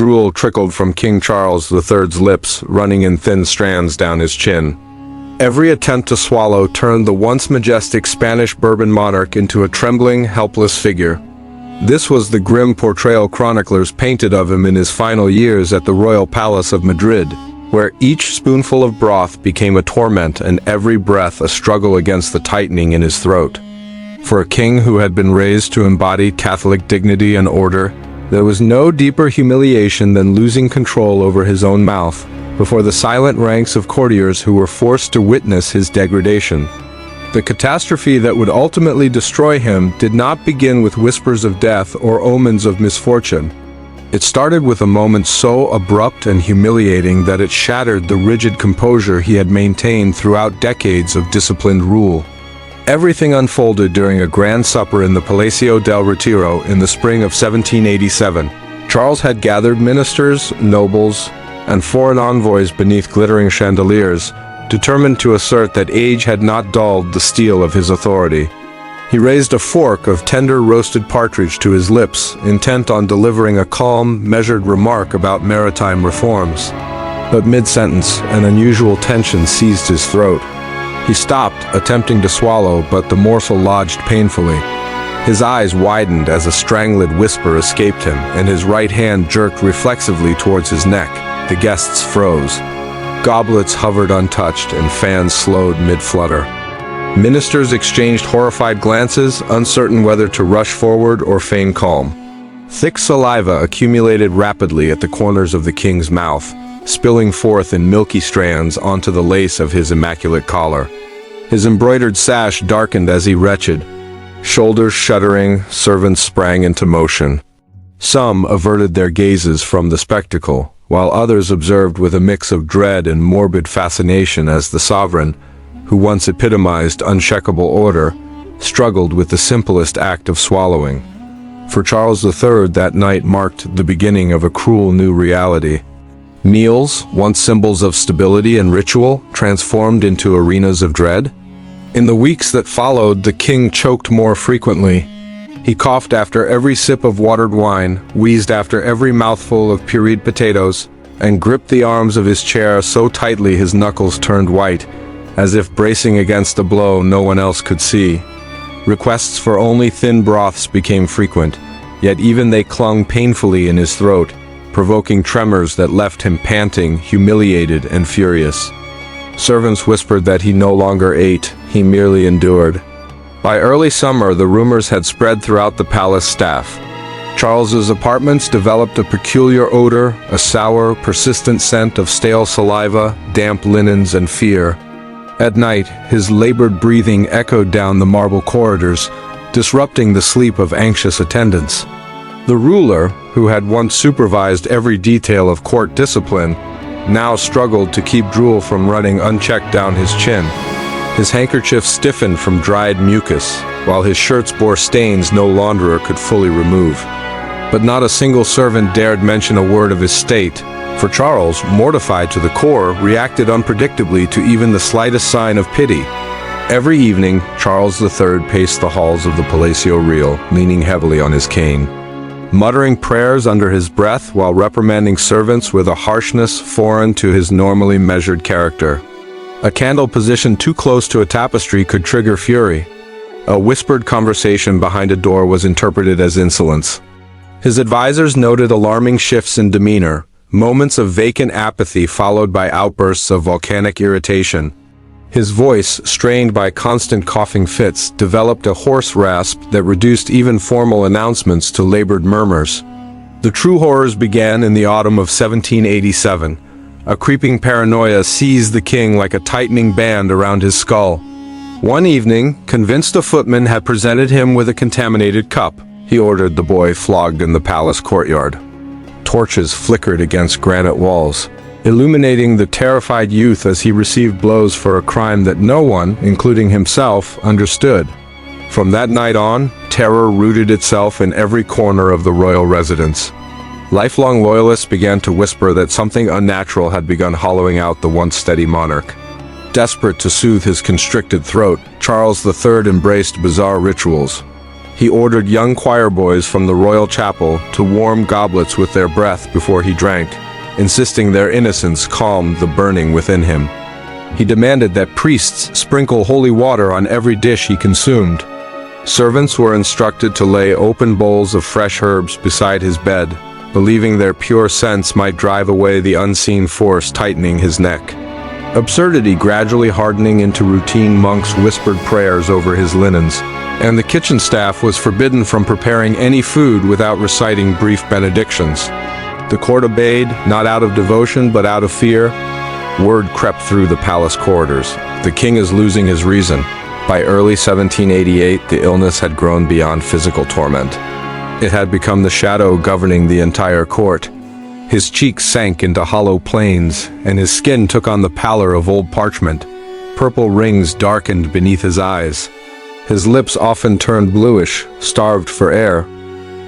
Drool trickled from King Charles III's lips, running in thin strands down his chin. Every attempt to swallow turned the once majestic Spanish Bourbon monarch into a trembling, helpless figure. This was the grim portrayal chroniclers painted of him in his final years at the royal palace of Madrid, where each spoonful of broth became a torment and every breath a struggle against the tightening in his throat. For a king who had been raised to embody Catholic dignity and order, there was no deeper humiliation than losing control over his own mouth before the silent ranks of courtiers who were forced to witness his degradation. The catastrophe that would ultimately destroy him did not begin with whispers of death or omens of misfortune. It started with a moment so abrupt and humiliating that it shattered the rigid composure he had maintained throughout decades of disciplined rule. Everything unfolded during a grand supper in the Palacio del Retiro in the spring of 1787. Charles had gathered ministers, nobles, and foreign envoys beneath glittering chandeliers, determined to assert that age had not dulled the steel of his authority. He raised a fork of tender roasted partridge to his lips, intent on delivering a calm, measured remark about maritime reforms. But mid-sentence, an unusual tension seized his throat. He stopped, attempting to swallow, but the morsel lodged painfully. His eyes widened as a strangled whisper escaped him, and his right hand jerked reflexively towards his neck. The guests froze. Goblets hovered untouched, and fans slowed mid-flutter. Ministers exchanged horrified glances, uncertain whether to rush forward or feign calm. Thick saliva accumulated rapidly at the corners of the king's mouth, spilling forth in milky strands onto the lace of his immaculate collar. His embroidered sash darkened as he retched. Shoulders shuddering, servants sprang into motion. Some averted their gazes from the spectacle, while others observed with a mix of dread and morbid fascination as the sovereign, who once epitomized unshakable order, struggled with the simplest act of swallowing. For Charles III, that night marked the beginning of a cruel new reality. Meals, once symbols of stability and ritual, transformed into arenas of dread. In the weeks that followed, the king choked more frequently. He coughed after every sip of watered wine, wheezed after every mouthful of pureed potatoes, and gripped the arms of his chair so tightly his knuckles turned white, as if bracing against a blow no one else could see. Requests for only thin broths became frequent, yet even they clung painfully in his throat, provoking tremors that left him panting, humiliated, and furious. Servants whispered that he no longer ate, he merely endured. By early summer, the rumors had spread throughout the palace staff. Charles's apartments developed a peculiar odor, a sour, persistent scent of stale saliva, damp linens, and fear. At night, his labored breathing echoed down the marble corridors, disrupting the sleep of anxious attendants. The ruler, who had once supervised every detail of court discipline, now struggled to keep drool from running unchecked down his chin. His handkerchief stiffened from dried mucus, while his shirts bore stains no launderer could fully remove. But not a single servant dared mention a word of his state, for Charles, mortified to the core, reacted unpredictably to even the slightest sign of pity. Every evening, Charles III paced the halls of the Palacio Real, leaning heavily on his cane, muttering prayers under his breath while reprimanding servants with a harshness foreign to his normally measured character. A candle positioned too close to a tapestry could trigger fury. A whispered conversation behind a door was interpreted as insolence. His advisors noted alarming shifts in demeanor, moments of vacant apathy followed by outbursts of volcanic irritation. His voice, strained by constant coughing fits, developed a hoarse rasp that reduced even formal announcements to labored murmurs. The true horrors began in the autumn of 1787. A creeping paranoia seized the king like a tightening band around his skull. One evening, convinced a footman had presented him with a contaminated cup, he ordered the boy flogged in the palace courtyard. Torches flickered against granite walls, illuminating the terrified youth as he received blows for a crime that no one, including himself, understood. From that night on, terror rooted itself in every corner of the royal residence. Lifelong loyalists began to whisper that something unnatural had begun hollowing out the once steady monarch. Desperate to soothe his constricted throat, Charles III embraced bizarre rituals. He ordered young choir boys from the royal chapel to warm goblets with their breath before he drank, insisting their innocence calmed the burning within him. He demanded that priests sprinkle holy water on every dish he consumed. Servants were instructed to lay open bowls of fresh herbs beside his bed, believing their pure scents might drive away the unseen force tightening his neck. Absurdity gradually hardening into routine, monks whispered prayers over his linens, and the kitchen staff was forbidden from preparing any food without reciting brief benedictions. The court obeyed, not out of devotion but out of fear. Word crept through the palace corridors: the king is losing his reason. By early 1788, the illness had grown beyond physical torment. It had become the shadow governing the entire court. His cheeks sank into hollow planes, and his skin took on the pallor of old parchment. Purple rings darkened beneath his eyes. His lips often turned bluish, starved for air.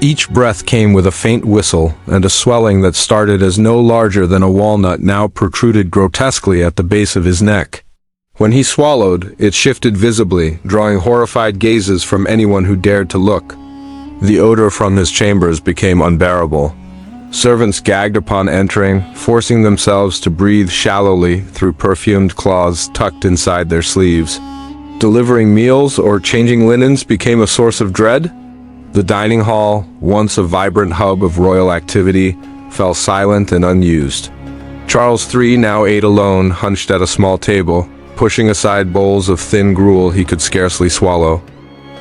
Each breath came with a faint whistle, and a swelling that started as no larger than a walnut now protruded grotesquely at the base of his neck. When he swallowed, it shifted visibly, drawing horrified gazes from anyone who dared to look. The odor from his chambers became unbearable. Servants gagged upon entering, forcing themselves to breathe shallowly through perfumed cloths tucked inside their sleeves. Delivering meals or changing linens became a source of dread. The dining hall, once a vibrant hub of royal activity, fell silent and unused. Charles III now ate alone, hunched at a small table, pushing aside bowls of thin gruel he could scarcely swallow.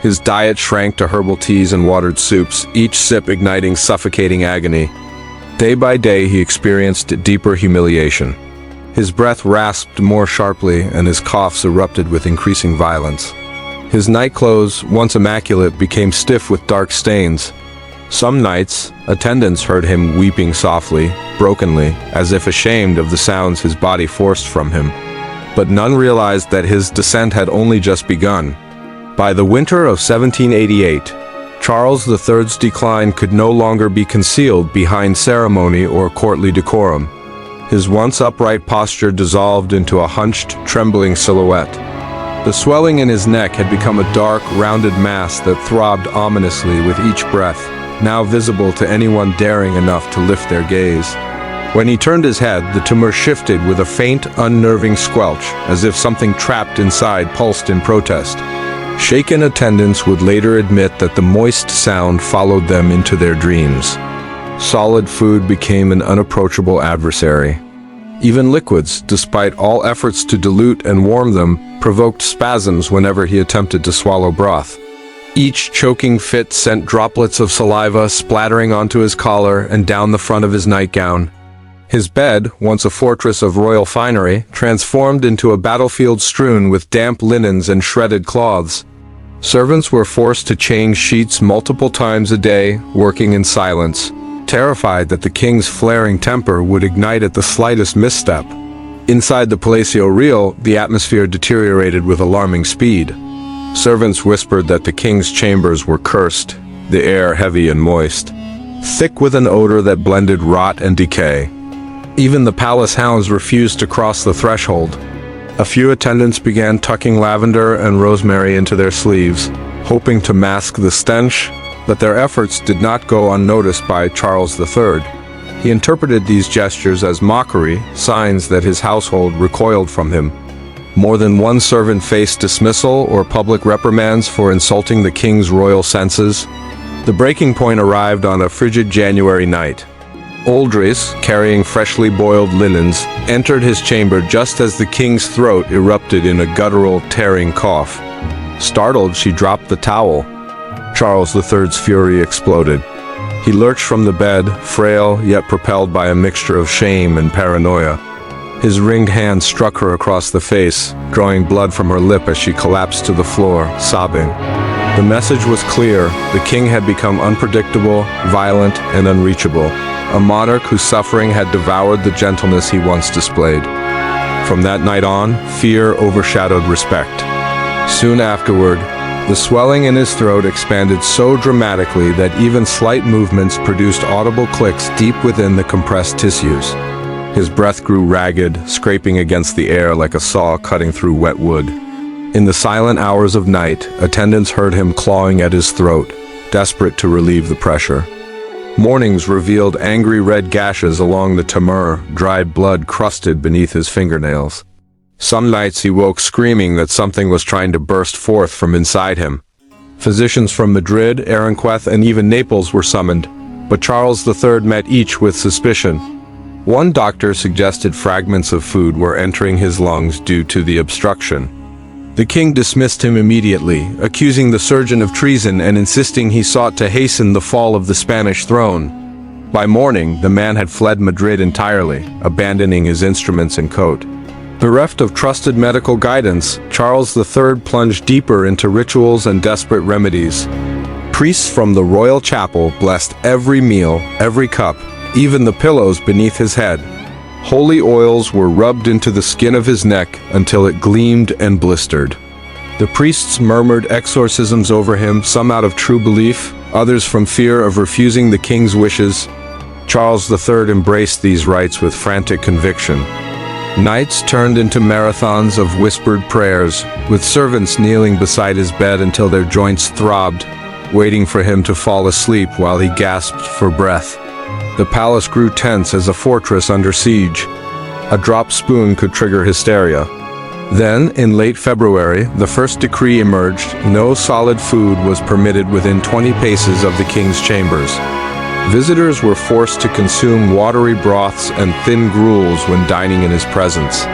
His diet shrank to herbal teas and watered soups, each sip igniting suffocating agony. Day by day he experienced deeper humiliation. His breath rasped more sharply, and his coughs erupted with increasing violence. His nightclothes, once immaculate, became stiff with dark stains. Some nights, attendants heard him weeping softly, brokenly, as if ashamed of the sounds his body forced from him. But none realized that his descent had only just begun. By the winter of 1788, Charles III's decline could no longer be concealed behind ceremony or courtly decorum. His once upright posture dissolved into a hunched, trembling silhouette. The swelling in his neck had become a dark, rounded mass that throbbed ominously with each breath, now visible to anyone daring enough to lift their gaze. When he turned his head, the tumor shifted with a faint, unnerving squelch, as if something trapped inside pulsed in protest. Shaken attendants would later admit that the moist sound followed them into their dreams. Solid food became an unapproachable adversary. Even liquids, despite all efforts to dilute and warm them, provoked spasms whenever he attempted to swallow broth. Each choking fit sent droplets of saliva splattering onto his collar and down the front of his nightgown. His bed, once a fortress of royal finery, transformed into a battlefield strewn with damp linens and shredded cloths. Servants were forced to change sheets multiple times a day, working in silence, terrified that the king's flaring temper would ignite at the slightest misstep. Inside the Palacio Real, the atmosphere deteriorated with alarming speed. Servants whispered that the king's chambers were cursed, the air heavy and moist, thick with an odor that blended rot and decay. Even the palace hounds refused to cross the threshold. A few attendants began tucking lavender and rosemary into their sleeves, hoping to mask the stench, but their efforts did not go unnoticed by Charles III. He interpreted these gestures as mockery, signs that his household recoiled from him. More than one servant faced dismissal or public reprimands for insulting the king's royal senses. The breaking point arrived on a frigid January night. Oldris, carrying freshly boiled linens, entered his chamber just as the king's throat erupted in a guttural, tearing cough. Startled, she dropped the towel. Charles III's fury exploded. He lurched from the bed, frail yet propelled by a mixture of shame and paranoia. His ringed hand struck her across the face, drawing blood from her lip as she collapsed to the floor, sobbing. The message was clear. The king had become unpredictable, violent, and unreachable. A monarch whose suffering had devoured the gentleness he once displayed. From that night on, fear overshadowed respect. Soon afterward, the swelling in his throat expanded so dramatically that even slight movements produced audible clicks deep within the compressed tissues. His breath grew ragged, scraping against the air like a saw cutting through wet wood. In the silent hours of night, attendants heard him clawing at his throat, desperate to relieve the pressure. Mornings revealed angry red gashes along the tumor, dried blood crusted beneath his fingernails. Some nights he woke screaming that something was trying to burst forth from inside him. Physicians from Madrid, Aranjuez, and even Naples were summoned, but Charles III met each with suspicion. One doctor suggested fragments of food were entering his lungs due to the obstruction. The king dismissed him immediately, accusing the surgeon of treason and insisting he sought to hasten the fall of the Spanish throne. By morning, the man had fled Madrid entirely, abandoning his instruments and coat. Bereft of trusted medical guidance, Charles III plunged deeper into rituals and desperate remedies. Priests from the royal chapel blessed every meal, every cup, even the pillows beneath his head. Holy oils were rubbed into the skin of his neck until it gleamed and blistered. The priests murmured exorcisms over him, some out of true belief, others from fear of refusing the king's wishes. Charles III embraced these rites with frantic conviction. Nights turned into marathons of whispered prayers, with servants kneeling beside his bed until their joints throbbed, waiting for him to fall asleep while he gasped for breath. The palace grew tense as a fortress under siege. A dropped spoon could trigger hysteria. Then, in late February, the first decree emerged: no solid food was permitted within 20 paces of the king's chambers. Visitors were forced to consume watery broths and thin gruels when dining in his presence.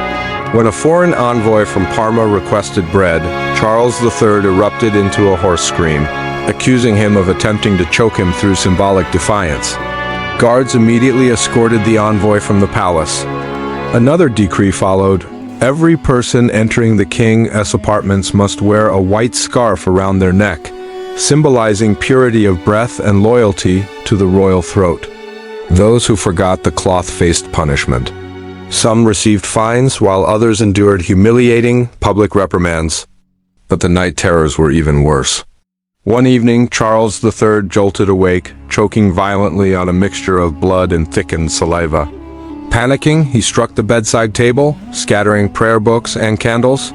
When a foreign envoy from Parma requested bread, Charles III erupted into a hoarse scream, accusing him of attempting to choke him through symbolic defiance. Guards immediately escorted the envoy from the palace. Another decree followed. Every person entering the king's apartments must wear a white scarf around their neck, symbolizing purity of breath and loyalty to the royal throat. Those who forgot the cloth faced punishment. Some received fines, while others endured humiliating public reprimands. But the night terrors were even worse. One evening, Charles III jolted awake, choking violently on a mixture of blood and thickened saliva. Panicking, he struck the bedside table, scattering prayer books and candles.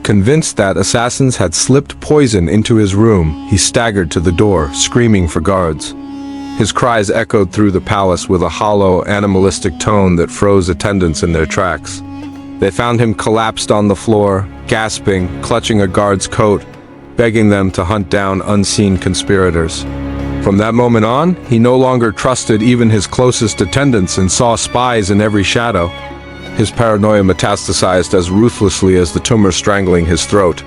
Convinced that assassins had slipped poison into his room, he staggered to the door, screaming for guards. His cries echoed through the palace with a hollow, animalistic tone that froze attendants in their tracks. They found him collapsed on the floor, gasping, clutching a guard's coat, begging them to hunt down unseen conspirators. From that moment on, he no longer trusted even his closest attendants and saw spies in every shadow. His paranoia metastasized as ruthlessly as the tumor strangling his throat.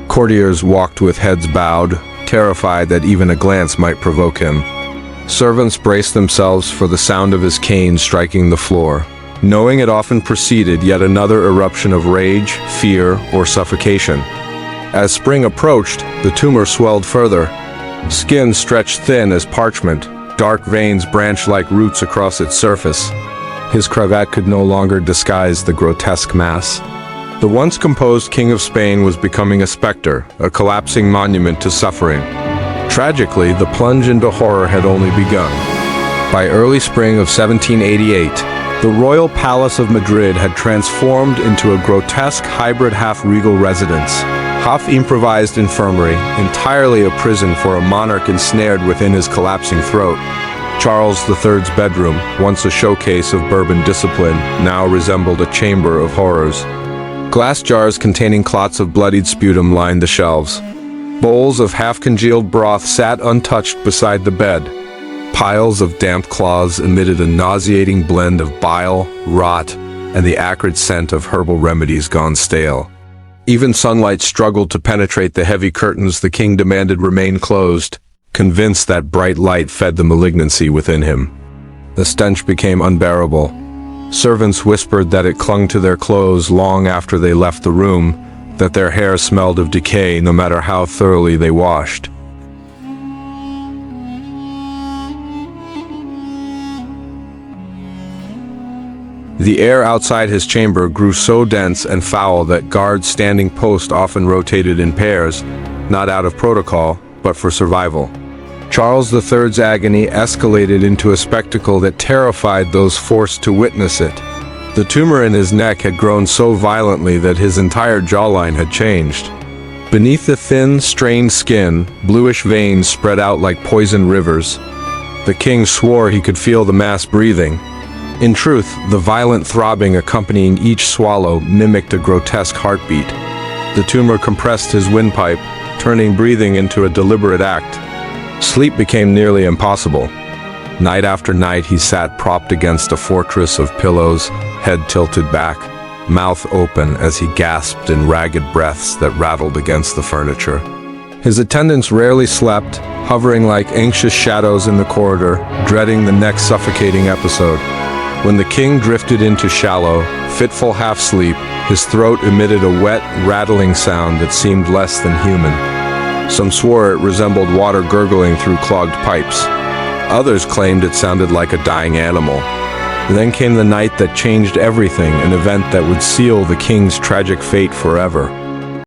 Courtiers walked with heads bowed, terrified that even a glance might provoke him. Servants braced themselves for the sound of his cane striking the floor, knowing it often preceded yet another eruption of rage, fear, or suffocation. As spring approached, the tumor swelled further. Skin stretched thin as parchment, dark veins branched like roots across its surface. His cravat could no longer disguise the grotesque mass. The once composed King of Spain was becoming a specter, a collapsing monument to suffering. Tragically, the plunge into horror had only begun. By early spring of 1788, the royal palace of Madrid had transformed into a grotesque hybrid half-regal residence, half-improvised infirmary, entirely a prison for a monarch ensnared within his collapsing throat. Charles III's bedroom, once a showcase of Bourbon discipline, now resembled a chamber of horrors. Glass jars containing clots of bloodied sputum lined the shelves. Bowls of half-congealed broth sat untouched beside the bed. Piles of damp cloths emitted a nauseating blend of bile, rot, and the acrid scent of herbal remedies gone stale. Even sunlight struggled to penetrate the heavy curtains the king demanded remain closed, convinced that bright light fed the malignancy within him. The stench became unbearable. Servants whispered that it clung to their clothes long after they left the room, that their hair smelled of decay no matter how thoroughly they washed. The air outside his chamber grew so dense and foul that guards standing post often rotated in pairs, not out of protocol, but for survival. Charles III's agony escalated into a spectacle that terrified those forced to witness it. The tumor in his neck had grown so violently that his entire jawline had changed. Beneath the thin, strained skin, bluish veins spread out like poison rivers. The king swore he could feel the mass breathing. In truth, the violent throbbing accompanying each swallow mimicked a grotesque heartbeat. The tumor compressed his windpipe, turning breathing into a deliberate act. Sleep became nearly impossible. Night after night he sat propped against a fortress of pillows, head tilted back, mouth open as he gasped in ragged breaths that rattled against the furniture. His attendants rarely slept, hovering like anxious shadows in the corridor, dreading the next suffocating episode. When the king drifted into shallow, fitful half-sleep, his throat emitted a wet, rattling sound that seemed less than human. Some swore it resembled water gurgling through clogged pipes. Others claimed it sounded like a dying animal. Then came the night that changed everything, an event that would seal the king's tragic fate forever.